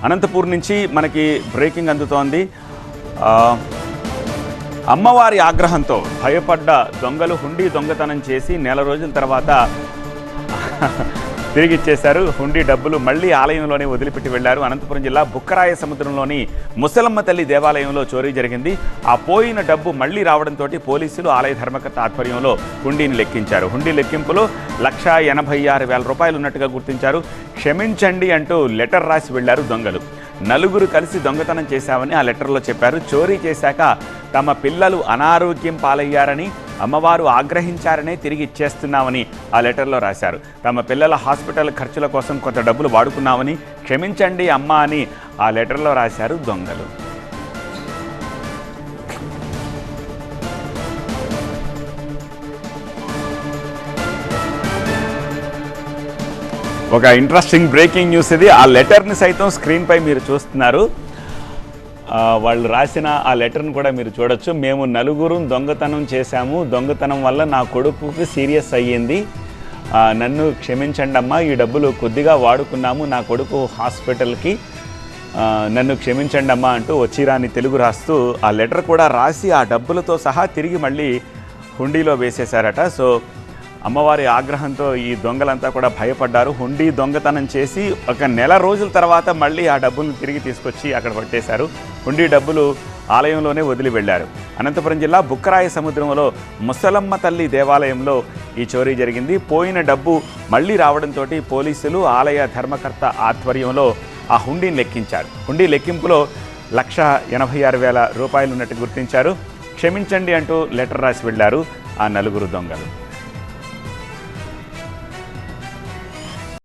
అనంతపూర్ నుంచి మనకి బ్రేకింగ్ అందుతోంది. అమ్మవారి ఆగ్రహంతో భయపడ్డ దొంగలు హుండీ దొంగతనం చేసి నెల రోజుల తర్వాత తిరిగి ఇచ్చేశారు. హుండీ డబ్బులు మళ్లీ ఆలయంలోనే వదిలిపెట్టి వెళ్లారు. అనంతపురం జిల్లా బుక్కరాయ సముద్రంలోని ముసలమ్మ తల్లి దేవాలయంలో చోరీ జరిగింది. ఆ పోయిన డబ్బు మళ్లీ రావడంతో పోలీసులు ఆలయ ధర్మకర్త ఆధ్వర్యంలో హుండీని లెక్కించారు. హుండీ లెక్కింపులో 1,86,000 రూపాయలు ఉన్నట్టుగా గుర్తించారు. క్షమించండి అంటూ లెటర్ రాసి వెళ్లారు దొంగలు. నలుగురు కలిసి దొంగతనం చేశామని ఆ లెటర్లో చెప్పారు. చోరీ చేశాక తమ పిల్లలు అనారోగ్యం పాలయ్యారని, అమ్మవారు ఆగ్రహించారనే తిరిగి ఇచ్చేస్తున్నామని ఆ లెటర్లో రాశారు. తమ పిల్లల హాస్పిటల్ ఖర్చుల కోసం కొంత డబ్బులు వాడుకున్నామని, క్షమించండి అమ్మా అని ఆ లెటర్లో రాశారు దొంగలు. ఒక ఇంట్రెస్టింగ్ బ్రేకింగ్ న్యూస్ ఇది. ఆ లెటర్ని సైతం స్క్రీన్పై మీరు చూస్తున్నారు. వాళ్ళు రాసిన ఆ లెటర్ని కూడా మీరు చూడొచ్చు. మేము నలుగురు దొంగతనం చేశాము, దొంగతనం వల్ల నా కొడుకుకి సీరియస్ అయ్యింది, నన్ను క్షమించండి అమ్మా, ఈ డబ్బులు కొద్దిగా వాడుకున్నాము నా కొడుకు హాస్పిటల్కి, నన్ను క్షమించండి అమ్మా అంటూ వచ్చిరాని తెలుగు రాస్తూ ఆ లెటర్ కూడా రాసి ఆ డబ్బులతో సహా తిరిగి మళ్ళీ హుండీలో వేసేశారట. సో అమ్మవారి ఆగ్రహంతో ఈ దొంగలంతా కూడా భయపడ్డారు. హుండీ దొంగతనం చేసి ఒక నెల రోజుల తర్వాత మళ్ళీ ఆ డబ్బులను తిరిగి తీసుకొచ్చి అక్కడ పట్టేశారు. హుండీ డబ్బులు ఆలయంలోనే వదిలి వెళ్లారు. అనంతపురం జిల్లా బుక్కరాయ సముద్రంలో ముసలమ్మ తల్లి దేవాలయంలో ఈ చోరీ జరిగింది. పోయిన డబ్బు మళ్ళీ రావడంతో పోలీసులు ఆలయ ధర్మకర్త ఆధ్వర్యంలో ఆ హుండీని లెక్కించారు. హుండీ లెక్కింపులో 1,86,000 రూపాయలు ఉన్నట్టు గుర్తించారు. క్షమించండి అంటూ లెటర్ రాసి వెళ్లారు ఆ నలుగురు దొంగలు.